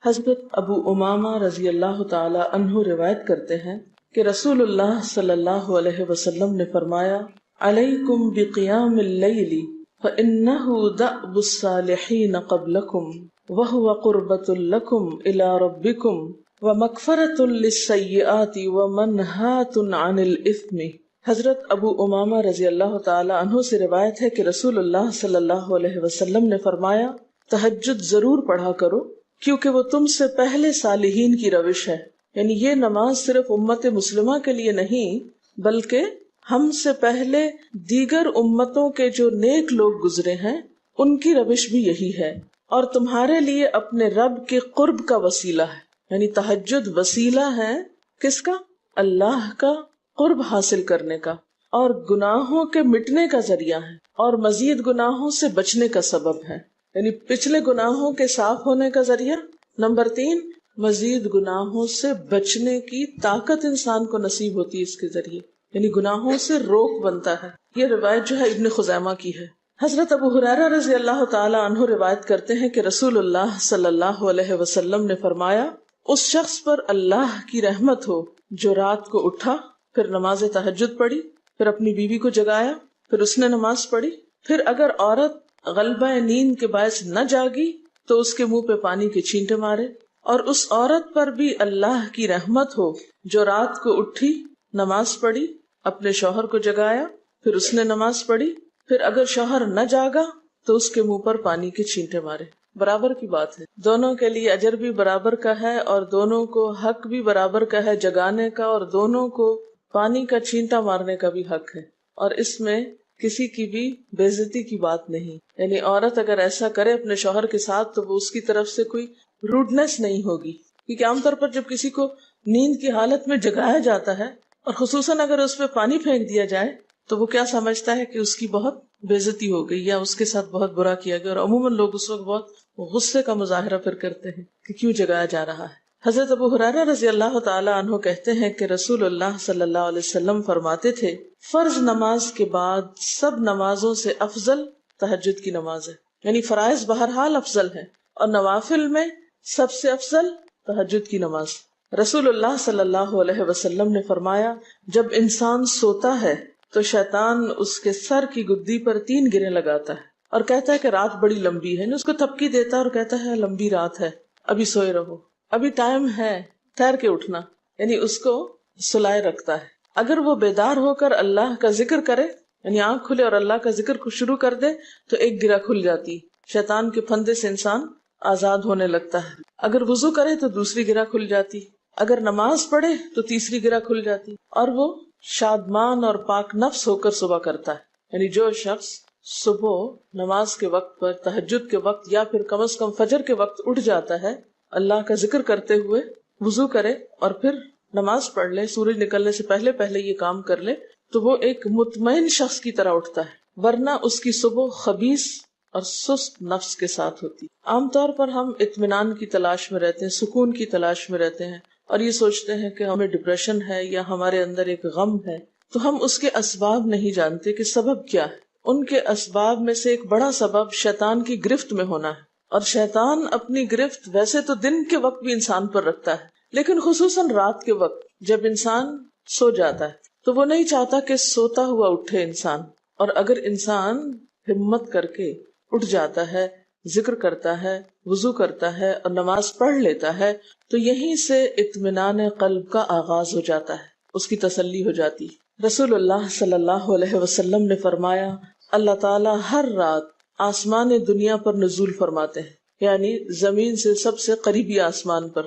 حضرت ابو امامہ رضی اللہ تعالی عنہ روایت کرتے ہیں کہ رسول اللہ صلی اللہ علیہ وسلم نے فرمایا علیکم بقیام اللیل فإنہ دأب الصالحین قبلکم وہو قربۃ لکم الی ربکم ومغفرۃ للسیئات ومنہاۃ عن الاثم۔ حضرت ابو امامہ رضی اللہ تعالی عنہ سے روایت ہے کہ رسول اللہ صلی اللہ علیہ وسلم نے فرمایا تہجد ضرور پڑھا کرو کیونکہ وہ تم سے پہلے صالحین کی روش ہے، یعنی یہ نماز صرف امت مسلمہ کے لیے نہیں بلکہ ہم سے پہلے دیگر امتوں کے جو نیک لوگ گزرے ہیں ان کی روش بھی یہی ہے، اور تمہارے لیے اپنے رب کے قرب کا وسیلہ ہے، یعنی تہجد وسیلہ ہے کس کا؟ اللہ کا قرب حاصل کرنے کا، اور گناہوں کے مٹنے کا ذریعہ ہے، اور مزید گناہوں سے بچنے کا سبب ہے، یعنی پچھلے گناہوں کے صاف ہونے کا ذریعہ۔ نمبر 3، مزید گناہوں سے بچنے کی طاقت انسان کو نصیب ہوتی ہے اس کے ذریعے، یعنی گناہوں سے روک بنتا ہے۔ یہ روایت جو ہے ابن خزیمہ کی ہے۔ حضرت ابو ہریرہ رضی اللہ تعالی عنہ روایت کرتے ہیں کہ رسول اللہ صلی اللہ علیہ وسلم نے فرمایا اس شخص پر اللہ کی رحمت ہو جو رات کو اٹھا، پھر نماز تہجد پڑھی، پھر اپنی بیوی کو جگایا، پھر اس نے نماز پڑھی، پھر اگر عورت غلبہ نیند کے باعث نہ جاگی تو اس کے منہ پہ پانی کے چھینٹے مارے، اور اس عورت پر بھی اللہ کی رحمت ہو جو رات کو اٹھی، نماز پڑھی، اپنے شوہر کو جگایا، پھر اس نے نماز پڑھی، پھر اگر شوہر نہ جاگا تو اس کے منہ پر پانی کے چھینٹے مارے۔ برابر کی بات ہے، دونوں کے لیے اجر بھی برابر کا ہے اور دونوں کو حق بھی برابر کا ہے جگانے کا، اور دونوں کو پانی کا چھینٹا مارنے کا بھی حق ہے، اور اس میں کسی کی بھی بے عزتی کی بات نہیں، یعنی عورت اگر ایسا کرے اپنے شوہر کے ساتھ تو وہ اس کی طرف سے کوئی روڈنس نہیں ہوگی، کیونکہ عام طور پر جب کسی کو نیند کی حالت میں جگایا جاتا ہے اور خصوصاً اگر اس پہ پانی پھینک دیا جائے تو وہ کیا سمجھتا ہے کہ اس کی بہت بے عزتی ہو گئی یا اس کے ساتھ بہت برا کیا گیا، اور عموماً لوگ اس وقت بہت غصے کا مظاہرہ پھر کرتے ہیں کہ کیوں جگایا جا رہا ہے۔ حضرت ابو ہریرہ رضی اللہ تعالی عنہ کہتے ہیں کہ رسول اللہ صلی اللہ علیہ وسلم فرماتے تھے فرض نماز کے بعد سب نمازوں سے افضل تہجد کی نماز ہے، یعنی فرائض بہرحال افضل ہے اور نوافل میں سب سے افضل تہجد کی نماز۔ رسول اللہ صلی اللہ علیہ وسلم نے فرمایا جب انسان سوتا ہے تو شیطان اس کے سر کی گدی پر 3 گریں لگاتا ہے اور کہتا ہے کہ رات بڑی لمبی ہے، اس کو تھپکی دیتا ہے اور کہتا ہے لمبی رات ہے، ابھی سوئے رہو، ابھی ٹائم ہے، ٹھہر کے اٹھنا، یعنی اس کو سلائے رکھتا ہے۔ اگر وہ بیدار ہو کر اللہ کا ذکر کرے، یعنی آنکھ کھلے اور اللہ کا ذکر کو شروع کر دے تو ایک گرہ کھل جاتی، شیطان کے پھندے سے انسان آزاد ہونے لگتا ہے۔ اگر وضو کرے تو دوسری گرہ کھل جاتی، اگر نماز پڑھے تو تیسری گرہ کھل جاتی، اور وہ شادمان اور پاک نفس ہو کر صبح کرتا ہے۔ یعنی جو شخص صبح نماز کے وقت پر، تہجد کے وقت یا پھر کم از کم فجر کے وقت اٹھ جاتا ہے، اللہ کا ذکر کرتے ہوئے وضو کرے اور پھر نماز پڑھ لے، سورج نکلنے سے پہلے پہلے یہ کام کر لے تو وہ ایک مطمئن شخص کی طرح اٹھتا ہے، ورنہ اس کی صبح خبیث اور سست نفس کے ساتھ ہوتی۔ عام طور پر ہم اطمینان کی تلاش میں رہتے ہیں، سکون کی تلاش میں رہتے ہیں اور یہ سوچتے ہیں کہ ہمیں ڈپریشن ہے یا ہمارے اندر ایک غم ہے، تو ہم اس کے اسباب نہیں جانتے کہ سبب کیا ہے۔ ان کے اسباب میں سے ایک بڑا سبب شیطان کی گرفت میں ہونا ہے، اور شیطان اپنی گرفت ویسے تو دن کے وقت بھی انسان پر رکھتا ہے، لیکن خصوصاً رات کے وقت جب انسان سو جاتا ہے تو وہ نہیں چاہتا کہ سوتا ہوا اٹھے انسان، اور اگر انسان ہمت کر کے اٹھ جاتا ہے، ذکر کرتا ہے، وضو کرتا ہے اور نماز پڑھ لیتا ہے تو یہیں سے اطمینان قلب کا آغاز ہو جاتا ہے، اس کی تسلی ہو جاتی۔ رسول اللہ صلی اللہ علیہ وسلم نے فرمایا اللہ تعالیٰ ہر رات آسمان دنیا پر نزول فرماتے ہیں، یعنی زمین سے سب سے قریبی آسمان پر۔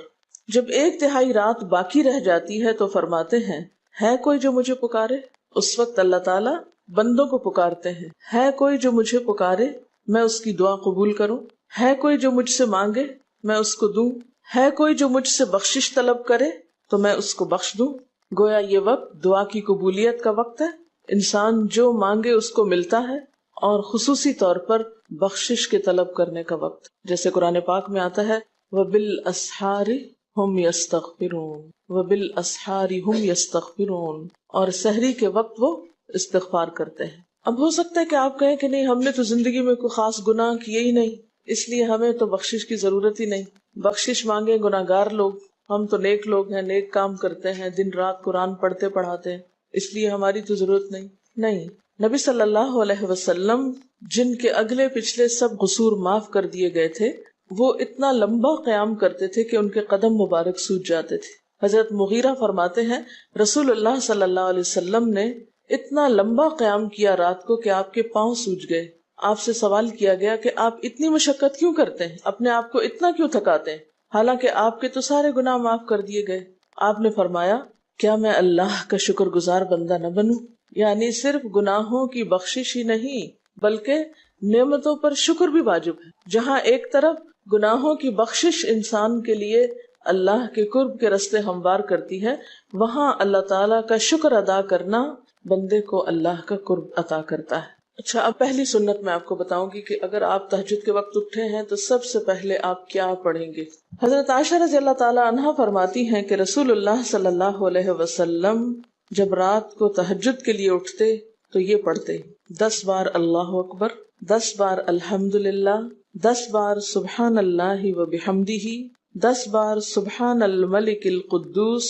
جب 1/3 رات باقی رہ جاتی ہے تو فرماتے ہیں ہے کوئی جو مجھے پکارے؟ اس وقت اللہ تعالیٰ بندوں کو پکارتے ہیں، ہے کوئی جو مجھے پکارے میں اس کی دعا قبول کروں، ہے کوئی جو مجھ سے مانگے میں اس کو دوں، ہے کوئی جو مجھ سے بخشش طلب کرے تو میں اس کو بخش دوں۔ گویا یہ وقت دعا کی قبولیت کا وقت ہے، انسان جو مانگے اس کو ملتا ہے، اور خصوصی طور پر بخشش کے طلب کرنے کا وقت، جیسے قرآن پاک میں آتا ہے وَبِالْأَسْحَارِ هُمْ يَسْتَغْفِرُونَ وَبِالْأَسْحَارِ هُمْ يَسْتَغْفِرُونَ، اور سحری کے وقت وہ استغفار کرتے ہیں۔ اب ہو سکتا ہے کہ آپ کہیں کہ نہیں، ہم نے تو زندگی میں کوئی خاص گناہ کیے ہی نہیں، اس لیے ہمیں تو بخشش کی ضرورت ہی نہیں۔ بخشش مانگے گناہگار لوگ، ہم تو نیک لوگ ہیں، نیک کام کرتے ہیں، دن رات قرآن پڑھتے پڑھاتے ہیں، اس لیے ہماری تو ضرورت نہیں۔ نبی صلی اللہ علیہ وسلم جن کے اگلے پچھلے سب قصور معاف کر دیے گئے تھے، وہ اتنا لمبا قیام کرتے تھے کہ ان کے قدم مبارک سوج جاتے تھے۔ حضرت مغیرہ فرماتے ہیں رسول اللہ صلی اللہ علیہ وسلم نے اتنا لمبا قیام کیا رات کو کہ آپ کے پاؤں سوج گئے۔ آپ سے سوال کیا گیا کہ آپ اتنی مشقت کیوں کرتے ہیں، اپنے آپ کو اتنا کیوں تھکاتے ہیں، حالانکہ آپ کے تو سارے گناہ معاف کر دیے گئے۔ آپ نے فرمایا کیا میں اللہ کا شکر گزار بندہ نہ بنوں؟ یعنی صرف گناہوں کی بخشش ہی نہیں بلکہ نعمتوں پر شکر بھی واجب ہے۔ جہاں ایک طرف گناہوں کی بخشش انسان کے لیے اللہ کے قرب کے راستے ہموار کرتی ہے، وہاں اللہ تعالیٰ کا شکر ادا کرنا بندے کو اللہ کا قرب عطا کرتا ہے۔ اچھا، اب پہلی سنت میں آپ کو بتاؤں گی کہ اگر آپ تہجد کے وقت اٹھے ہیں تو سب سے پہلے آپ کیا پڑھیں گے۔ حضرت عائشہ رضی اللہ تعالی عنہا فرماتی ہیں کہ رسول اللہ صلی اللہ علیہ وسلم جب رات کو تہجد کے لیے اٹھتے تو یہ پڑھتے 10 بار اللہ اکبر، 10 بار الحمدللہ، 10 بار سبحان اللہ و بحمدہ، 10 بار سبحان الملک القدوس،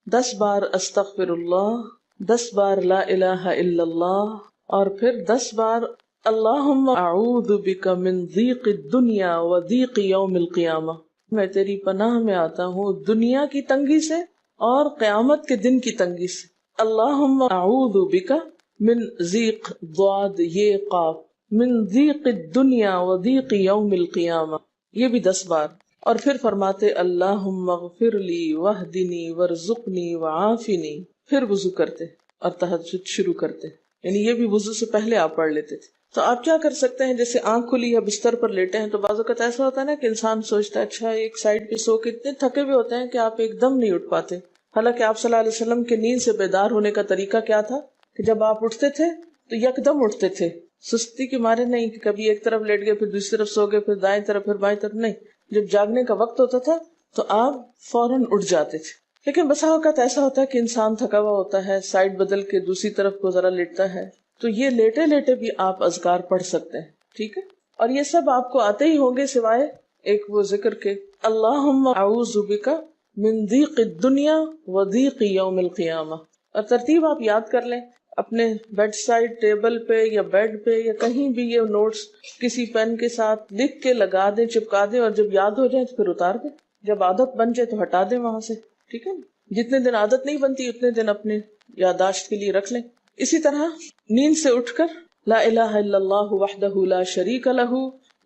10 بار استغفر اللہ، 10 بار لا الہ الا اللہ، اور پھر 10 بار اللہم اعوذ بک من ضیق الدنیا و ضیق یوم القیامہ، میں تیری پناہ میں آتا ہوں دنیا کی تنگی سے اور قیامت کے دن کی تنگی سے۔ اللہم اعوذ بک من ضیق ضاد یہ قاف من ضیق الدنیا و ضیق یوم القیامہ، یہ بھی 10 بار۔ اور پھر فرماتے اللہم اغفر لی واہدنی وارزقنی وعافنی، پھر وضو کرتے اور تہجد شروع کرتے، یعنی یہ بھی وضو سے پہلے آپ پڑھ لیتے تھے۔ تو آپ کیا کر سکتے ہیں، جیسے آنکھ کھلی یا بستر پر لیٹے ہیں تو بعض اوقات ایسا ہوتا ہے نا کہ انسان سوچتا ہے اچھا ایک سائڈ پہ سو کے اتنے تھکے ہوئے ہوتے ہیں کہ آپ ایک دم نہیں اٹھ پاتے۔ حالانکہ آپ صلی اللہ علیہ وسلم کے نیند سے بیدار ہونے کا طریقہ کیا تھا کہ جب آپ اٹھتے تھے تو یکدم اٹھتے تھے، سستی کے مارے نہیں کہ کبھی ایک طرف لیٹ گئے پھر دوسری طرف سو گئے، پھر دائیں طرف پھر بائیں طرف، نہیں، جب جاگنے کا وقت ہوتا تھا تو آپ فوراً اٹھ جاتے تھے۔ لیکن بسا اوقات ایسا ہوتا ہے کہ انسان تھکا ہوا ہوتا ہے، سائڈ بدل کے دوسری طرف کو ذرا لیٹتا ہے، تو یہ لیٹے لیٹے بھی آپ اذکار پڑھ سکتے ہیں، ٹھیک ہے؟ اور یہ سب آپ کو آتے ہی ہوں گے سوائے ایک وہ ذکر کے اللہم اعوذ بک من ضیق الدنیا و ضیق یوم القیامہ، اور ترتیب آپ یاد کر لیں اپنے بیڈ سائڈ ٹیبل پہ یا بیڈ پہ یا کہیں بھی، یہ نوٹس کسی پین کے ساتھ لکھ کے لگا دیں، چپکا دیں، اور جب یاد ہو جائے تو پھر اتار دیں، جب عادت بن جائے تو ہٹا دیں وہاں سے، ٹھیک ہے؟ جتنے دن عادت نہیں بنتی اتنے دن اپنے یادداشت کے لیے رکھ لیں۔ اسی طرح نیند سے اٹھ کر لا الہ الا اللہ وحدہ لا شریک لہ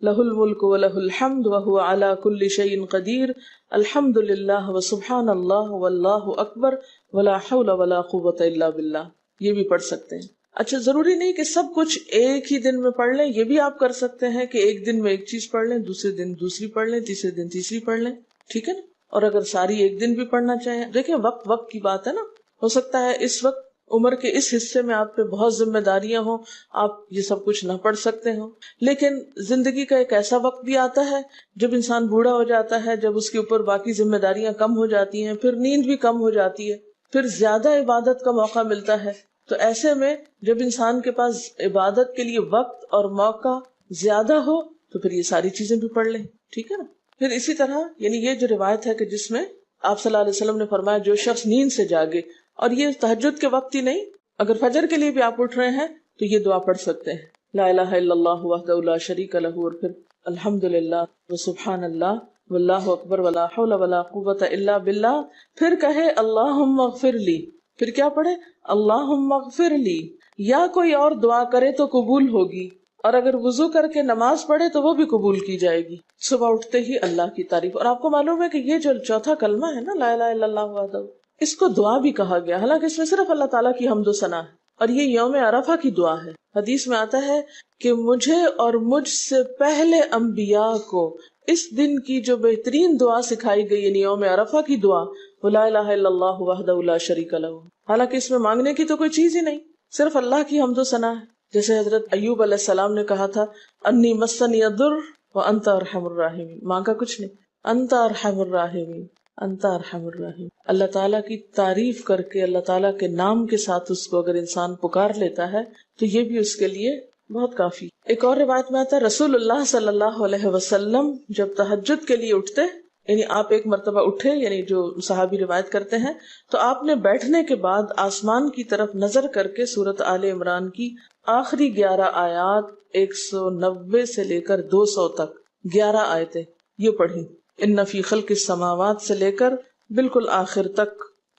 لہ الملک ولہ الحمد وہو علی کل شیء قدیر الحمد للہ وسبحان اللہ واللہ اکبر ولا حول ولا قوۃ الا باللہ، یہ بھی پڑھ سکتے ہیں۔ اچھا، ضروری نہیں کہ سب کچھ ایک ہی دن میں پڑھ لیں، یہ بھی آپ کر سکتے ہیں کہ ایک دن میں ایک چیز پڑھ لیں، دوسرے دن دوسری پڑھ لیں، تیسرے دن تیسری پڑھ لیں، ٹھیک ہے نا؟ اور اگر ساری ایک دن بھی پڑھنا چاہیں، دیکھیں وقت کی بات ہے نا، ہو سکتا ہے اس وقت عمر کے اس حصے میں آپ پہ بہت ذمہ داریاں ہوں، آپ یہ سب کچھ نہ پڑھ سکتے ہوں، لیکن زندگی کا ایک ایسا وقت بھی آتا ہے جب انسان بوڑھا ہو جاتا ہے، جب اس کے اوپر باقی ذمہ داریاں کم ہو جاتی ہیں، پھر نیند بھی کم ہو جاتی ہے، پھر زیادہ عبادت کا موقع ملتا ہے، تو ایسے میں جب انسان کے پاس عبادت کے لیے وقت اور موقع زیادہ ہو تو پھر یہ ساری چیزیں بھی پڑھ لیں، ٹھیک ہے نا؟ پھر اسی طرح یعنی یہ جو روایت ہے کہ جس میں آپ صلی اللہ علیہ وسلم نے فرمایا جو شخص نیند سے جاگے، اور یہ تہجد کے وقت ہی نہیں، اگر فجر کے لیے بھی آپ اٹھ رہے ہیں تو یہ دعا پڑھ سکتے ہیں، لا الہ الا اللہ وحدہ لا شریک لہ، اور پھر الحمدللہ وسبحان اللہ واللہ اکبر ولا حول ولا قوۃ الا باللہ، پھر کہے اللہم اغفر لی، پھر کیا پڑھے اللہم اغفر لی، یا کوئی اور دعا کرے تو قبول ہوگی، اور اگر وضو کر کے نماز پڑھے تو وہ بھی قبول کی جائے گی۔ صبح اٹھتے ہی اللہ کی تعریف، اور آپ کو معلوم ہے کہ یہ جو چوتھا کلمہ ہے نا لا الہ الا اللہ وحدہ، اس کو دعا بھی کہا گیا، حالانکہ اس میں صرف اللہ تعالیٰ کی حمد و ثنا ہے، اور یہ یوم عرفہ کی دعا ہے۔ حدیث میں آتا ہے کہ مجھے اور مجھ سے پہلے انبیاء کو اس دن کی جو بہترین دعا سکھائی گئی، یعنی یوم عرفہ کی دعا، وہ لا الہ الا اللہ وحدہ لا شریک لہ، حالانکہ اس میں مانگنے کی تو کوئی چیز ہی نہیں، صرف اللہ کی حمد و ثنا ہے۔ جیسے حضرت ایوب علیہ السلام نے کہا تھا انی مسنی الضر وانت ارحم الراحمین، مانگا کچھ نہیں، انت ارحم الراحمین، انت ارحم الراحمین۔ اللہ تعالیٰ کی تعریف کر کے، اللہ تعالیٰ کے نام کے ساتھ اس کو اگر انسان پکار لیتا ہے تو یہ بھی اس کے لیے بہت کافی۔ ایک اور روایت میں آتا ہے رسول اللہ صلی اللہ علیہ وسلم جب تہجد کے لیے اٹھتے یعنی آپ ایک مرتبہ اٹھے، یعنی جو صحابی روایت کرتے ہیں، تو آپ نے بیٹھنے کے بعد آسمان کی طرف نظر کر کے سورۃ آل عمران کی آخری 11 آیات 190 سے لے کر 200 تک 11 آیتیں یہ پڑھی، ان فی خلق السماوات سے لے کر بالکل آخر تک.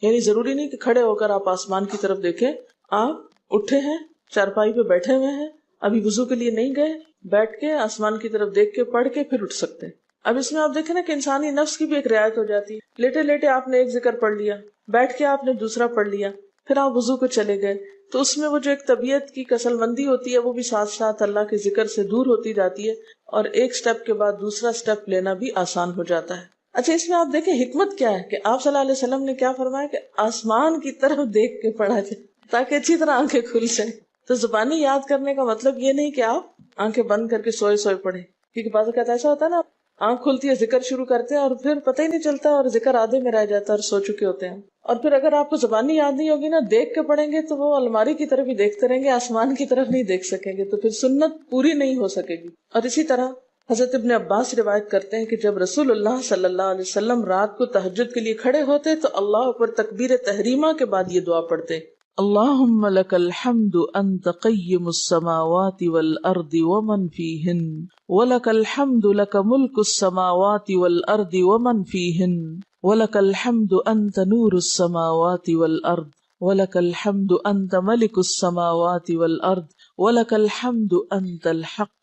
یعنی ضروری نہیں کہ کھڑے ہو کر آپ آسمان کی طرف دیکھیں، آپ اٹھے ہیں، چارپائی پہ بیٹھے ہوئے ہیں، ابھی وضو کے لیے نہیں گئے، بیٹھ کے آسمان کی طرف دیکھ کے پڑھ کے پھر اٹھ سکتے ہیں. اب اس میں آپ دیکھیں نا کہ انسانی نفس کی بھی ایک رعایت ہو جاتی ہے. لیٹے لیٹے آپ نے ایک ذکر پڑھ لیا، بیٹھ کے آپ نے دوسرا پڑھ لیا، پھر آپ وضو کو چلے گئے، تو اس میں وہ جو ایک طبیعت کی کسل مندی ہوتی ہے وہ بھی ساتھ ساتھ اللہ کے ذکر سے دور ہوتی جاتی ہے، اور ایک سٹیپ کے بعد دوسرا سٹیپ لینا بھی آسان ہو جاتا ہے. اچھا، اس میں آپ دیکھیں حکمت کیا ہے کہ آپ صلی اللہ علیہ وسلم نے کیا فرمایا کہ آسمان کی طرف دیکھ کے پڑھا جائے تاکہ اچھی طرح آنکھیں کھل جائیں. تو زبانی یاد کرنے کا مطلب یہ نہیں کہ آپ آنکھیں بند کر کے سوئے سوئے پڑھیں، کیونکہ بعض اوقات ایسا ہوتا ہے نا، آنکھ کھلتی ہے، ذکر شروع کرتے ہیں اور پھر پتہ ہی نہیں چلتا اور ذکر آدھے میں رہ جاتا ہے اور سو چکے ہوتے ہیں. اور پھر اگر آپ کو زبانی یاد نہیں ہوگی نا، دیکھ کے پڑھیں گے تو وہ الماری کی طرف ہی دیکھتے رہیں گے، آسمان کی طرف نہیں دیکھ سکیں گے، تو پھر سنت پوری نہیں ہو سکے گی. اور اسی طرح حضرت ابن عباس روایت کرتے ہیں کہ جب رسول اللہ صلی اللہ علیہ وسلم رات کو تہجد کے لیے کھڑے ہوتے تو اللہ پر تکبیر تحریمہ کے بعد یہ دعا پڑھتے: اللہم لک الحمد انت قیم السماوات والارض ومن فیہن ولک الحمد لک ملک السماوات والارض ومن فیہن ولک الحمد انت نور السماوات والارض ولک الحمد انت ملک السماوات والارض ولک الحمد انت الحق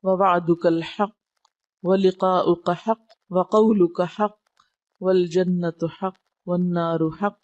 ووعدك الحق ولقاؤك حق وقولك حق والجنة حق والنار حق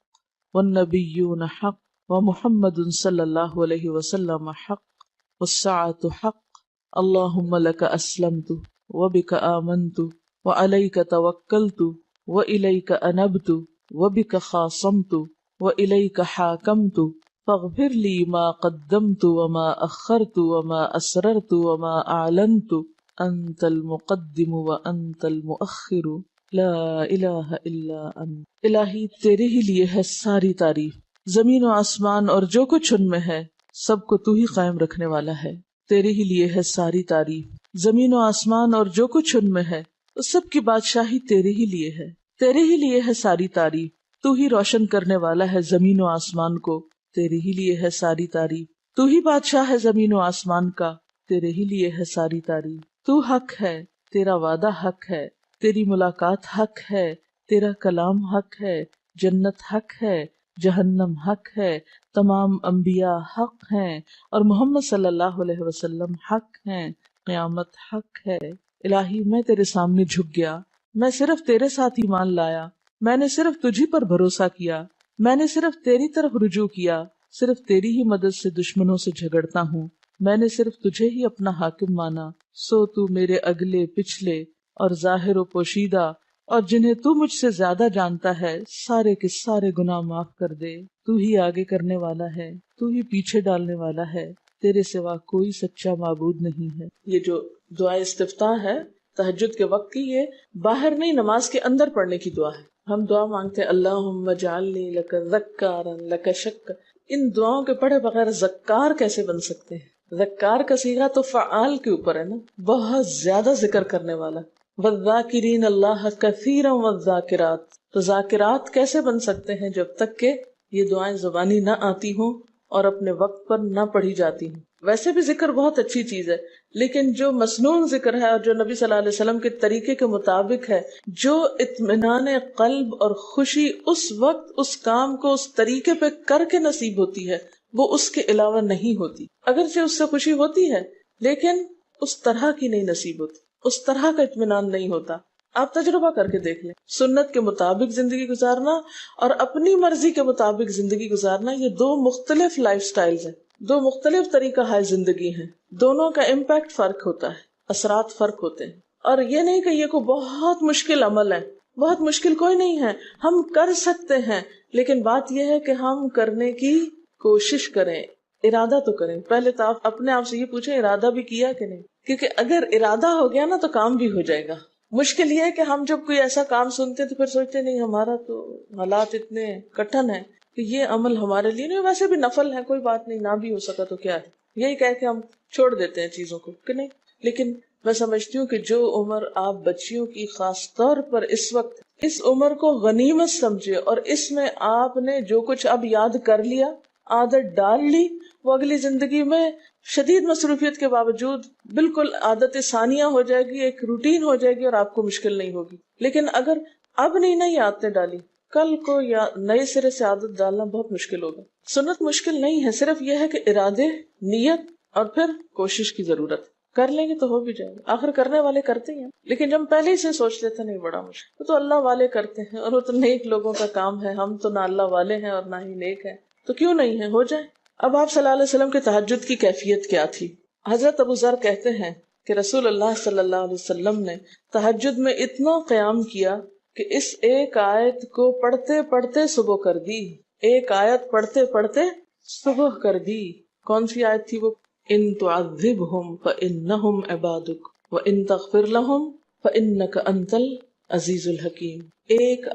والنبيون حق ومحمد صلی اللہ علیہ وسلم حق والساعة حق اللهم لك أسلمت وبك آمنت وعليك توكلت وإليك أنبت وبك خاصمت وإليك حاكمت فاغفر لي ما قدمت وما أخرت وما أسررت وما أعلنت أنت المقدم وأنت المؤخر لا الہ الا انت. الہی تیرے ہی لیے ہے ساری تعریف، زمین و آسمان اور جو کچھ ان میں ہے سب کو تو ہی قائم رکھنے والا ہے. تیرے ہی لیے ہے ساری تعریف، زمین و آسمان اور جو کچھ ان میں ہے اس سب کی بادشاہی تیرے ہی لیے ہے. تیرے ہی لیے ہے ساری تعریف، تو ہی روشن کرنے والا ہے زمین و آسمان کو، تیرے ہی لیے ہے ساری تعریف. تو ہی بادشاہ ہے زمین و آسمان کا، تیرے ہی لیے ہے ساری تعریف. تو حق ہے، تیرا وعدہ حق ہے، تیری ملاقات حق ہے، تیرا کلام حق ہے، جنت حق ہے، جہنم حق ہے، تمام انبیاء حق ہیں اور محمد صلی اللہ علیہ وسلم حق ہیں، قیامت حق ہے. الہی میں تیرے سامنے جھک گیا، میں صرف تیرے ساتھ ایمان لایا، میں نے صرف تجھی پر بھروسہ کیا، میں نے صرف تیری طرف رجوع کیا، صرف تیری ہی مدد سے دشمنوں سے جھگڑتا ہوں، میں نے صرف تجھے ہی اپنا حاکم مانا. سو تو میرے اگلے پچھلے اور ظاہر و پوشیدہ اور جنہیں تو مجھ سے زیادہ جانتا ہے سارے کے سارے گناہ معاف کر دے. تو ہی آگے کرنے والا ہے، تو ہی پیچھے ڈالنے والا ہے، تیرے سوا کوئی سچا معبود نہیں ہے. یہ جو دعا استفتاح ہے تہجد کے وقت کی، یہ باہر نہیں نماز کے اندر پڑھنے کی دعا ہے. ہم دعا مانگتے ہیں اللہم اجعلنی لک ذکارا لک شکارا. ان دعاؤں کے پڑھے بغیر ذکار کیسے بن سکتے ہیں؟ ذکار کا صیغہ تو فعال کے اوپر ہے نا، بہت زیادہ ذکر کرنے والا. والذاکرین اللہ کثیرا والذاکرات. تو ذاکرات کیسے بن سکتے ہیں جب تک کہ یہ دعائیں زبانی نہ آتی ہوں اور اپنے وقت پر نہ پڑھی جاتی ہوں. ویسے بھی ذکر بہت اچھی چیز ہے، لیکن جو مسنون ذکر ہے اور جو نبی صلی اللہ علیہ وسلم کے طریقے کے مطابق ہے، جو اطمینان قلب اور خوشی اس وقت اس کام کو اس طریقے پہ کر کے نصیب ہوتی ہے، وہ اس کے علاوہ نہیں ہوتی. اگرچہ اس سے خوشی ہوتی ہے لیکن اس طرح کی نہیں نصیب ہوتی، اس طرح کا اطمینان نہیں ہوتا. آپ تجربہ کر کے دیکھ لیں، سنت کے مطابق زندگی گزارنا اور اپنی مرضی کے مطابق زندگی گزارنا، یہ دو مختلف لائف سٹائلز ہیں، دو مختلف طریقہ ہے زندگی ہیں. دونوں کا امپیکٹ فرق ہوتا ہے، اثرات فرق ہوتے ہیں. اور یہ نہیں کہ یہ کوئی بہت مشکل عمل ہے، بہت مشکل کوئی نہیں ہے، ہم کر سکتے ہیں. لیکن بات یہ ہے کہ ہم کرنے کی کوشش کریں، ارادہ تو کریں. پہلے تو آپ اپنے آپ سے یہ پوچھیں ارادہ بھی کیا کہ نہیں، کیونکہ اگر ارادہ ہو گیا نا تو کام بھی ہو جائے گا. مشکل یہ ہے کہ ہم جب کوئی ایسا کام سنتے تو پھر سوچتے نہیں ہمارا تو حالات اتنے کٹھن ہیں کہ یہ عمل ہمارے لیے نہیں. ویسے بھی نفل ہے، کوئی بات نہیں، نہ بھی ہو سکا تو کیا ہے، یہی کہہ کے ہم چھوڑ دیتے ہیں چیزوں کو کہ نہیں. لیکن میں سمجھتی ہوں کہ جو عمر آپ بچیوں کی خاص طور پر اس وقت اس عمر کو غنیمت سمجھے اور اس میں آپ نے جو کچھ اب یاد کر لیا، عادت ڈال لی، وہ اگلی زندگی میں شدید مصروفیت کے باوجود بالکل عادت ثانیہ ہو جائے گی، ایک روٹین ہو جائے گی اور آپ کو مشکل نہیں ہوگی. لیکن اگر اب نہیں عادتیں ڈالی، کل کو یا نئے سرے سے عادت ڈالنا بہت مشکل ہوگا. سنت مشکل نہیں ہے، صرف یہ ہے کہ ارادے، نیت اور پھر کوشش کی ضرورت. کر لیں گے تو ہو بھی جائے گا، آخر کرنے والے کرتے ہیں. لیکن جب ہم پہلے ہی سے سوچ لیتے نہیں بڑا مشکل، وہ تو اللہ والے کرتے ہیں اور وہ تو نیک لوگوں کا کام ہے، ہم تو نہ اللہ والے ہیں اور نہ ہی نیک ہیں، تو کیوں نہیں ہے، ہو جائے. اب آپ صلی اللہ علیہ وسلم کے تہجد کی کیفیت کیا تھی؟ حضرت ابو ذر کہتے ہیں کہ رسول اللہ صلی اللہ علیہ وسلم نے تہجد میں اتنا قیام کیا کہ اس ایک آیت کو پڑھتے پڑھتے صبح کر دی. ایک آیت پڑھتے پڑھتے صبح کر دی. کون سی آیت تھی وہ؟ ان تعذبہم فانہم عبادک وان تغفر لہم فانک انت العزیز الحکیم. ایک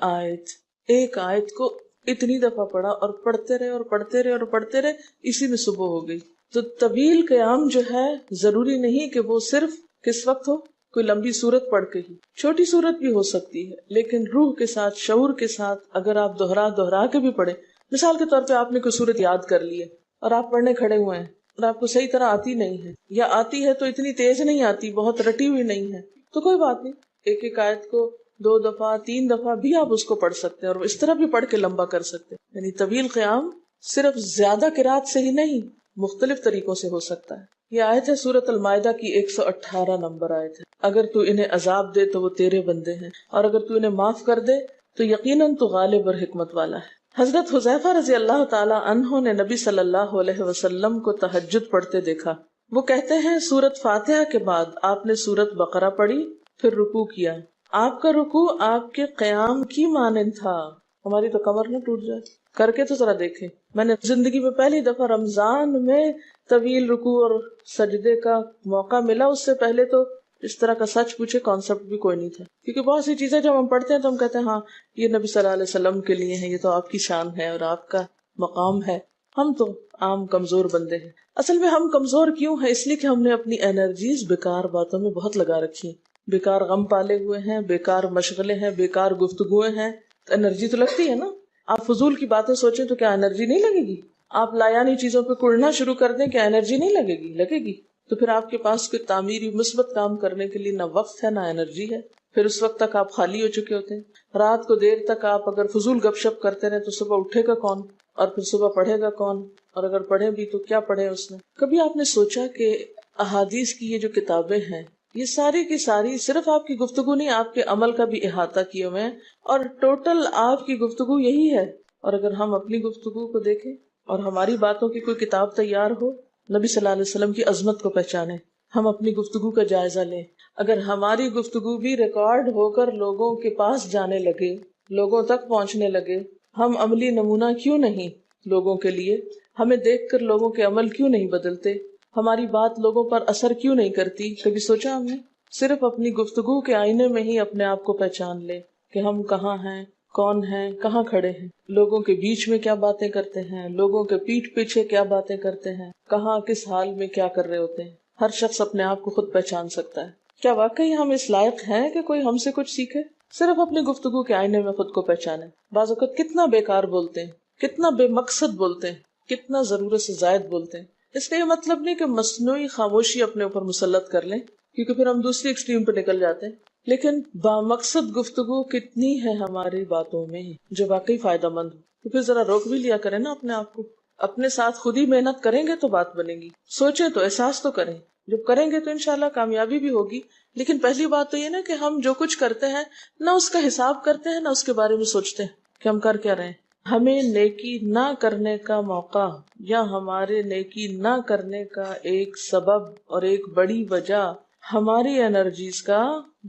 آیت کو اتنی دفعہ پڑھا اور پڑھتے رہے اور پڑھتے رہے اور پڑھتے رہے، اسی میں صبح ہو گئی. تو طویل قیام جو ہے ضروری نہیں کہ وہ صرف کس وقت ہو، کوئی لمبی سورت پڑھ کے ہی، چھوٹی سورت بھی ہو سکتی ہے، لیکن روح کے ساتھ، شعور کے ساتھ اگر آپ دوہرا کے بھی پڑھیں. مثال کے طور پہ آپ نے کوئی سورت یاد کر لی ہے اور آپ پڑھنے کھڑے ہوئے ہیں اور آپ کو صحیح طرح آتی نہیں ہے، یا آتی ہے تو اتنی تیز نہیں آتی، بہت رٹی ہوئی نہیں ہے، تو کوئی بات نہیں، ایک آیت کو 2 دفعہ 3 دفعہ بھی آپ اس کو پڑھ سکتے ہیں اور اس طرح بھی پڑھ کے لمبا کر سکتے ہیں. یعنی طویل قیام صرف زیادہ قرات سے ہی نہیں، مختلف طریقوں سے ہو سکتا ہے. یہ آیت ہے سورۃ المائدہ کی 118 نمبر آیت ہے. اگر تو انہیں عذاب دے تو وہ تیرے بندے ہیں، اور اگر تو انہیں معاف کر دے تو یقیناً تو غالب اور حکمت والا ہے. حضرت حذیفہ رضی اللہ تعالی عنہ نے نبی صلی اللہ علیہ وسلم کو تہجد پڑھتے دیکھا. وہ کہتے ہیں سورۃ فاتحہ کے بعد آپ نے سورۃ بقرہ پڑھی، پھر رکوع کیا. آپ کا رکوع آپ کے قیام کی مانند تھا. ہماری تو کمر نہ ٹوٹ جائے. کر کے تو ذرا دیکھیں. میں نے زندگی میں پہلی دفعہ رمضان میں طویل رکوع اور سجدے کا موقع ملا. اس سے پہلے تو اس طرح کا سچ پوچھے کانسیپٹ بھی کوئی نہیں تھا، کیونکہ بہت سی چیزیں جب ہم پڑھتے ہیں تو ہم کہتے ہیں ہاں یہ نبی صلی اللہ علیہ وسلم کے لیے ہے، یہ تو آپ کی شان ہے اور آپ کا مقام ہے. ہم تو عام کمزور بندے ہیں. اصل میں ہم کمزور کیوں ہیں؟ اس لیے کہ ہم نے اپنی انرجیز بیکار باتوں میں بہت لگا رکھی، بیکار غم پالے ہوئے ہیں، بیکار مشغلے ہیں، بیکار گفتگویں ہیں. تو انرجی تو لگتی ہے نا. آپ فضول کی باتیں سوچیں تو کیا انرجی نہیں لگے گی؟ آپ لایانی چیزوں پہ کڑنا شروع کر دیں، کیا انرجی نہیں لگے گی؟ لگے گی. تو پھر آپ کے پاس کوئی تعمیری مثبت کام کرنے کے لیے نہ وقت ہے نہ انرجی ہے. پھر اس وقت تک آپ خالی ہو چکے ہوتے ہیں. رات کو دیر تک آپ اگر فضول گپ شپ کرتے رہے تو صبح اٹھے گا کون، اور پھر صبح پڑھے گا کون، اور اگر پڑھے بھی تو کیا پڑھے اس میں. کبھی آپ نے سوچا کہ احادیث کی یہ جو کتابیں ہیں یہ ساری کی ساری صرف آپ کی گفتگو نہیں، آپ کے عمل کا بھی احاطہ کیے ہوئے ہیں، اور ٹوٹل آپ کی گفتگو یہی ہے. اور اگر ہم اپنی گفتگو کو دیکھیں اور ہماری باتوں کی کوئی کتاب تیار ہو، نبی صلی اللہ علیہ وسلم کی عظمت کو پہچانیں، ہم اپنی گفتگو کا جائزہ لیں. اگر ہماری گفتگو بھی ریکارڈ ہو کر لوگوں کے پاس جانے لگے، لوگوں تک پہنچنے لگے، ہم عملی نمونہ کیوں نہیں لوگوں کے لیے؟ ہمیں دیکھ کر لوگوں کے عمل کیوں نہیں بدلتے؟ ہماری بات لوگوں پر اثر کیوں نہیں کرتی؟ کبھی سوچا ہم نے؟ صرف اپنی گفتگو کے آئینے میں ہی اپنے آپ کو پہچان لے کہ ہم کہاں ہیں، کون ہیں، کہاں کھڑے ہیں، لوگوں کے بیچ میں کیا باتیں کرتے ہیں، لوگوں کے پیٹھ پیچھے کیا باتیں کرتے ہیں، کہاں کس حال میں کیا کر رہے ہوتے ہیں. ہر شخص اپنے آپ کو خود پہچان سکتا ہے. کیا واقعی ہم اس لائق ہیں کہ کوئی ہم سے کچھ سیکھے؟ صرف اپنی گفتگو کے آئینے میں خود کو پہچانے. بعض اوقات کتنا بیکار بولتے ہیں، کتنا بے مقصد بولتے ہیں، کتنا ضرورت سے زائد بولتے ہیں. اس کا یہ مطلب نہیں کہ مصنوعی خاموشی اپنے اوپر مسلط کر لیں، کیونکہ پھر ہم دوسری ایکسٹریم پہ نکل جاتے ہیں. لیکن بامقصد گفتگو کتنی ہے ہماری باتوں میں جو واقعی فائدہ مند ہو، تو پھر ذرا روک بھی لیا کریں نا اپنے آپ کو. اپنے ساتھ خود ہی محنت کریں گے تو بات بنے گی. سوچیں تو، احساس تو کریں. جب کریں گے تو انشاءاللہ کامیابی بھی ہوگی. لیکن پہلی بات تو یہ نا کہ ہم جو کچھ کرتے ہیں نہ اس کا حساب کرتے ہیں، نہ اس کے بارے میں سوچتے ہیں کہ ہم کر کیا رہے ہیں. ہمیں نیکی نہ کرنے کا موقع یا ہمارے نیکی نہ کرنے کا ایک سبب اور ایک بڑی وجہ ہماری انرجیز کا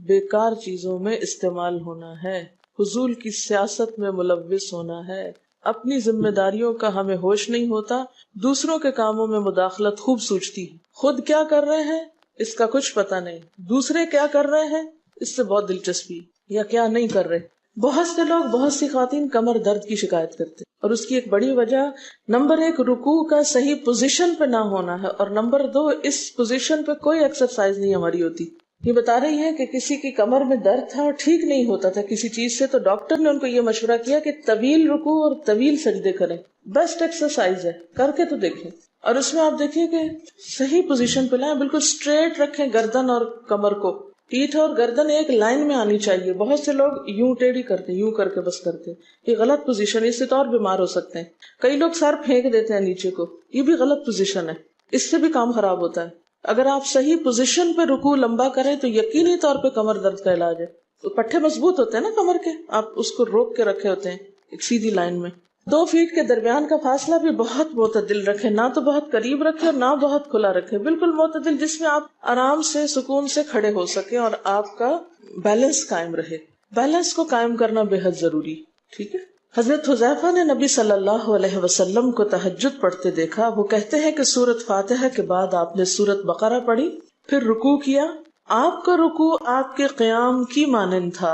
بیکار چیزوں میں استعمال ہونا ہے، فضول کی سیاست میں ملوث ہونا ہے. اپنی ذمہ داریوں کا ہمیں ہوش نہیں ہوتا، دوسروں کے کاموں میں مداخلت خوب سوچتی ہے. خود کیا کر رہے ہیں اس کا کچھ پتہ نہیں، دوسرے کیا کر رہے ہیں اس سے بہت دلچسپی، یا کیا نہیں کر رہے. بہت سے لوگ، بہت سی خواتین کمر درد کی شکایت کرتے ہیں، اور اس کی ایک بڑی وجہ نمبر 1 رکوع کا صحیح پوزیشن پہ نہ ہونا ہے، اور نمبر 2 اس پوزیشن پہ کوئی ایکسرسائز نہیں ہماری ہوتی. یہ بتا رہی ہیں کہ کسی کی کمر میں درد تھا اور ٹھیک نہیں ہوتا تھا کسی چیز سے، تو ڈاکٹر نے ان کو یہ مشورہ کیا کہ طویل رکوع اور طویل سجدے کریں، بیسٹ ایکسرسائز ہے، کر کے تو دیکھیں۔ اور اس میں آپ دیکھیے کہ صحیح پوزیشن پہ لائیں، بالکل اسٹریٹ رکھیں گردن اور کمر کو، پیٹھ اور گردن ایک لائن میں آنی چاہیے۔ بہت سے لوگ یوں ٹیڑھی کرتے ہیں، یوں کر کے بس کرتے ہیں، یہ غلط پوزیشن ہے، اس سے تو اور بیمار ہو سکتے ہیں۔ کئی لوگ سر پھینک دیتے ہیں نیچے کو، یہ بھی غلط پوزیشن ہے، اس سے بھی کام خراب ہوتا ہے۔ اگر آپ صحیح پوزیشن پہ رکوع لمبا کریں تو یقینی طور پہ کمر درد کا علاج ہے۔ تو پٹھے مضبوط ہوتے ہیں نا کمر کے، آپ اس کو روک کے رکھے ہوتے ہیں ایک سیدھی لائن میں۔ 2 فیٹ کے درمیان کا فاصلہ بھی بہت معتدل رکھیں، نہ تو بہت قریب رکھیں اور نہ بہت کھلا رکھیں، بالکل معتدل، جس میں آپ آرام سے سکون سے کھڑے ہو سکیں اور آپ کا بیلنس قائم رہے۔ بیلنس کو قائم کرنا بے حد ضروری، ٹھیک ہے۔ حضرت حذیفہ نے نبی صلی اللہ علیہ وسلم کو تہجد پڑھتے دیکھا، وہ کہتے ہیں کہ سورۃ فاتحہ کے بعد آپ نے سورۃ بقرہ پڑھی، پھر رکوع کیا، آپ کا رکوع آپ کے قیام کی مانند تھا،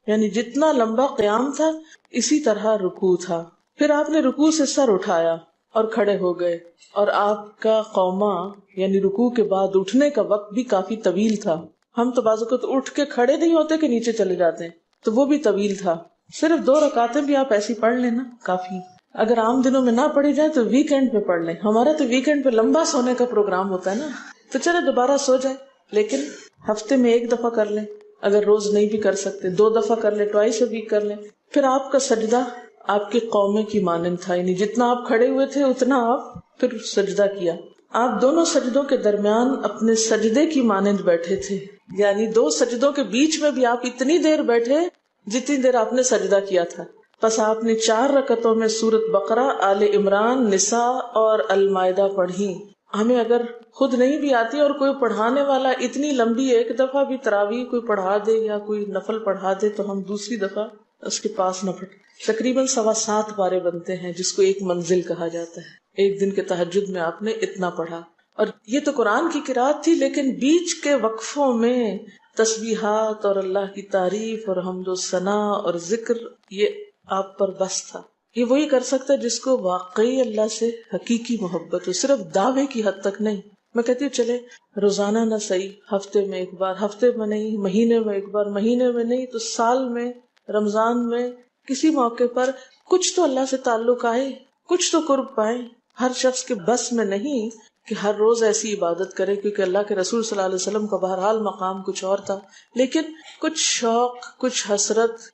یعنی جتنا لمبا قیام تھا اسی طرح رکوع تھا، پھر آپ نے رکوع سے سر اٹھایا اور کھڑے ہو گئے، اور آپ کا قوما یعنی رکوع کے بعد اٹھنے کا وقت بھی کافی طویل تھا۔ ہم تو بعض اوقات اٹھ کے کھڑے نہیں ہوتے کہ نیچے چلے جاتے ہیں، تو وہ بھی طویل تھا۔ صرف 2 رکعتیں بھی آپ ایسی پڑھ لینا کافی، اگر عام دنوں میں نہ پڑھی جائے تو ویکینڈ پہ پڑھ لیں۔ ہمارا تو ویکینڈ پہ لمبا سونے کا پروگرام ہوتا ہے نا، تو چلے دوبارہ سو جائے، لیکن ہفتے میں 1 دفعہ کر لیں، اگر روز نہیں بھی کر سکتے 2 دفعہ کر لیں، ٹوائس اے ویک کر لیں۔ پھر آپ کا سجدہ آپ کے قومے کی مانند تھا، یعنی جتنا آپ کھڑے ہوئے تھے اتنا آپ پھر سجدہ کیا۔ آپ دونوں سجدوں کے درمیان اپنے سجدے کی مانند بیٹھے تھے، یعنی 2 سجدوں کے بیچ میں بھی آپ اتنی دیر بیٹھے جتنی دیر آپ نے سجدہ کیا تھا۔ پس آپ نے 4 رکعتوں میں سورۃ بقرہ، آل عمران، نساء اور المائدہ پڑھی۔ ہمیں اگر خود نہیں بھی آتی اور کوئی پڑھانے والا اتنی لمبی ایک دفعہ بھی تراویح کوئی پڑھا دے یا کوئی نفل پڑھا دے تو ہم دوسری دفعہ اس کے پاس نہ پڑھیں۔ تقریباً 7.25 پارے بنتے ہیں، جس کو ایک منزل کہا جاتا ہے۔ ایک دن کے تہجد میں آپ نے اتنا پڑھا، اور یہ تو قرآن کی قرات تھی، لیکن بیچ کے وقفوں میں تسبیحات اور اللہ کی تعریف اور حمد و ثنا اور ذکر، یہ آپ پر بس تھا۔ یہ وہی کر سکتا ہے جس کو واقعی اللہ سے حقیقی محبت ہو، صرف دعوے کی حد تک نہیں۔ میں کہتی ہوں چلے روزانہ نہ صحیح، ہفتے میں 1 بار، ہفتے میں نہیں، مہینے میں 1 بار، مہینے میں نہیں تو سال میں، رمضان میں، کسی موقع پر کچھ تو اللہ سے تعلق آئے، کچھ تو قرب پائیں۔ ہر شخص کے بس میں نہیں کہ ہر روز ایسی عبادت کرے، کیونکہ اللہ کے رسول صلی اللہ علیہ وسلم کا بہرحال مقام کچھ اور تھا، لیکن کچھ شوق، کچھ حسرت،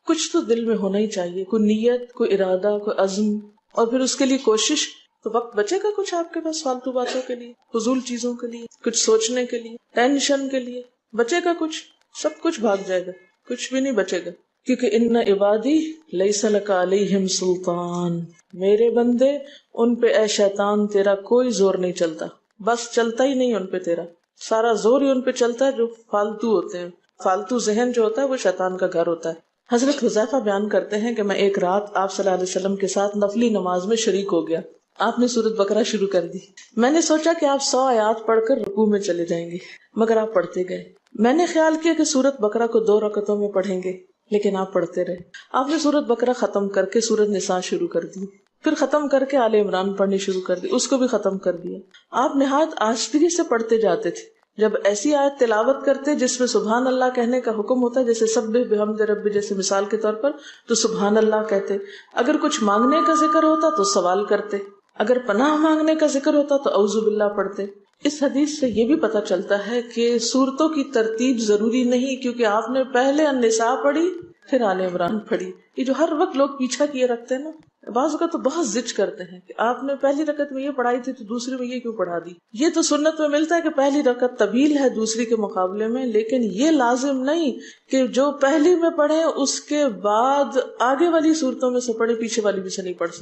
کچھ تو دل میں ہونا ہی چاہیے، کوئی نیت، کوئی ارادہ، کوئی عزم، اور پھر اس کے لیے کوشش۔ تو وقت بچے گا کچھ آپ کے پاس فالتو باتوں کے لیے، فضول چیزوں کے لیے، کچھ سوچنے کے لیے، ٹینشن کے لیے بچے گا کچھ؟ سب کچھ بھاگ جائے گا، کچھ بھی نہیں بچے گا، کیونکہ ان عبادی لیس لک علیہم سلطان، میرے بندے ان پہ اے شیطان تیرا کوئی زور نہیں چلتا، بس چلتا ہی نہیں ان پہ تیرا، سارا زور ہی ان پہ چلتا ہے جو فالتو ہوتے ہیں۔ فالتو ذہن جو ہوتا ہے وہ شیطان کا گھر ہوتا ہے۔ حضرت حذیفہ بیان کرتے ہیں کہ میں ایک رات آپ صلی اللہ علیہ وسلم کے ساتھ نفلی نماز میں شریک ہو گیا، آپ نے سورۃ بقرہ شروع کر دی، میں نے سوچا کہ آپ 100 آیات پڑھ کر رکوع میں چلے جائیں گے، مگر آپ پڑھتے گئے۔ میں نے خیال کیا کہ سورۃ بقرہ کو 2 رکعتوں میں پڑھیں گے، لیکن آپ پڑھتے رہے۔ آپ نے سورۃ بقرہ ختم کر کے سورۃ نساء شروع کر دی، پھر ختم کر کے آل عمران پڑھنی شروع کر دی، اس کو بھی ختم کر دیا۔ آپ نہایت آہستگی سے پڑھتے جاتے تھے، جب ایسی آیت تلاوت کرتے جس میں سبحان اللہ کہنے کا حکم ہوتا ہے، جیسے سبح بحمد رب، جیسے مثال کے طور پر، تو سبحان اللہ کہتے۔ اگر کچھ مانگنے کا ذکر ہوتا تو سوال کرتے، اگر پناہ مانگنے کا ذکر ہوتا تو اعوذ باللہ پڑھتے۔ اس حدیث سے یہ بھی پتہ چلتا ہے کہ سورتوں کی ترتیب ضروری نہیں، کیونکہ آپ نے پہلے النساء پڑھی پھر آل عمران پڑھی۔ یہ جو ہر وقت لوگ پیچھا کیے رکھتے ہیں نا، بعض اوقات تو بہت ضد کرتے ہیں کہ آپ نے پہلی رکعت میں یہ پڑھائی تھی تو دوسری میں یہ کیوں پڑھا دی۔ یہ تو سنت میں ملتا ہے کہ پہلی رکعت طویل ہے دوسری کے مقابلے میں، لیکن یہ لازم نہیں کہ جو پہلی میں پڑھے اس کے بعد آگے والی صورتوں میں سے پڑھے، پیچھے والی بھی سے نہیں پڑھ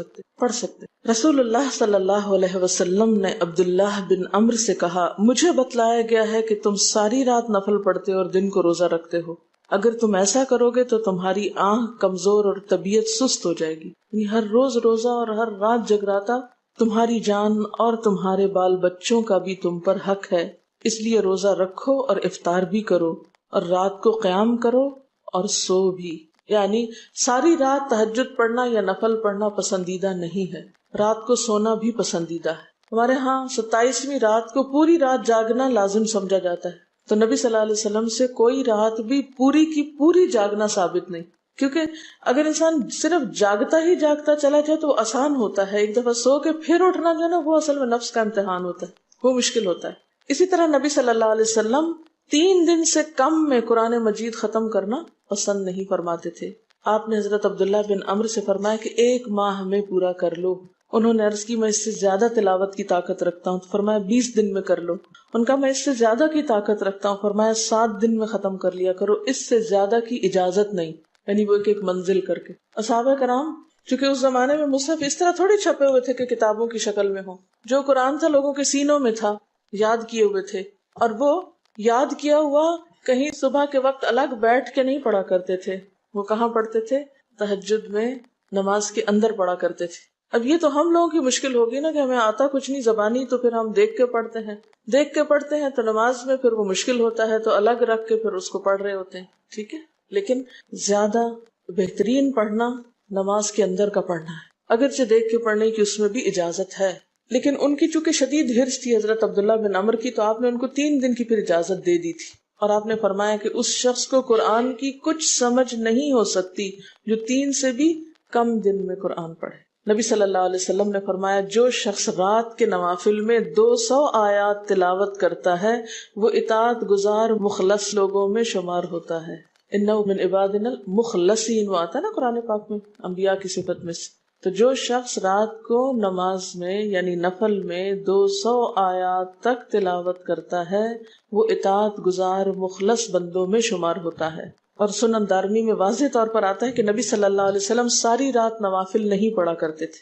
سکتے۔ رسول اللہ صلی اللہ علیہ وسلم نے عبداللہ بن عمرو سے کہا، مجھے بتلایا گیا ہے کہ تم ساری رات نفل پڑھتے اور دن کو روزہ رکھتے ہو، اگر تم ایسا کرو گے تو تمہاری آنکھ کمزور اور طبیعت سست ہو جائے گی، یعنی ہر روز روزہ اور ہر رات جگراتا تمہاری جان اور تمہارے بال بچوں کا بھی تم پر حق ہے، اس لیے روزہ رکھو اور افطار بھی کرو اور رات کو قیام کرو اور سو بھی۔ یعنی ساری رات تہجد پڑھنا یا نفل پڑھنا پسندیدہ نہیں ہے، رات کو سونا بھی پسندیدہ ہے۔ ہمارے ہاں 27ویں رات کو پوری رات جاگنا لازم سمجھا جاتا ہے، تو نبی صلی اللہ علیہ وسلم سے کوئی رات بھی پوری کی پوری جاگنا ثابت نہیں، کیونکہ اگر انسان صرف جاگتا ہی جاگتا چلا جائے تو وہ آسان ہوتا ہے، ایک دفعہ سو کے پھر اٹھنا جو ہے نا وہ اصل میں نفس کا امتحان ہوتا ہے، وہ مشکل ہوتا ہے۔ اسی طرح نبی صلی اللہ علیہ وسلم 3 دن سے کم میں قرآن مجید ختم کرنا پسند نہیں فرماتے تھے۔ آپ نے حضرت عبداللہ بن عمرو سے فرمایا کہ 1 ماہ میں پورا کر لو۔ انہوں نے عرض کی میں اس سے زیادہ تلاوت کی طاقت رکھتا ہوں، تو فرمایا 20 دن میں کر لو۔ ان کا میں اس سے زیادہ کی طاقت رکھتا ہوں، فرمایا 7 دن میں ختم کر لیا کرو، اس سے زیادہ کی اجازت نہیں، یعنی وہ ایک منزل کر کے۔ صحابہ کرام چونکہ اس زمانے میں مصحف اس طرح تھوڑی چھپے ہوئے تھے کہ کتابوں کی شکل میں ہوں، جو قرآن تھا لوگوں کے سینوں میں تھا، یاد کیے ہوئے تھے، اور وہ یاد کیا ہوا کہیں صبح کے وقت الگ بیٹھ کے نہیں پڑھا کرتے تھے، وہ کہاں پڑھتے تھے؟ تہجد میں نماز کے اندر پڑھا کرتے تھے۔ اب یہ تو ہم لوگوں کی مشکل ہوگی نا کہ ہمیں آتا کچھ نہیں زبانی، تو پھر ہم دیکھ کے پڑھتے ہیں تو نماز میں پھر وہ مشکل ہوتا ہے تو الگ رکھ کے پھر اس کو پڑھ رہے ہوتے ہیں، ٹھیک ہے۔ لیکن زیادہ بہترین پڑھنا نماز کے اندر کا پڑھنا ہے، اگرچہ دیکھ کے پڑھنے کی اس میں بھی اجازت ہے، لیکن ان کی چونکہ شدید حرص تھی حضرت عبداللہ بن عمرو کی، تو آپ نے ان کو 3 دن کی پھر اجازت دے دی تھی، اور آپ نے فرمایا کہ اس شخص کو قرآن کی کچھ سمجھ نہیں ہو سکتی جو 3 سے بھی کم دن میں قرآن پڑھے۔ نبی صلی اللہ علیہ وسلم نے فرمایا جو شخص رات کے نوافل میں 200 آیات تلاوت کرتا ہے وہ اطاعت گزار مخلص لوگوں میں شمار ہوتا ہے۔ انہ من عبادنا المخلصین، وہ آتا ہے نا قرآن پاک میں انبیاء کی صفت میں سے۔ تو جو شخص رات کو نماز میں یعنی نفل میں 200 آیات تک تلاوت کرتا ہے وہ اطاعت گزار مخلص بندوں میں شمار ہوتا ہے۔ اور سنن دارمی میں واضح طور پر آتا ہے کہ نبی صلی اللہ علیہ وسلم ساری رات نوافل نہیں پڑھا کرتے تھے،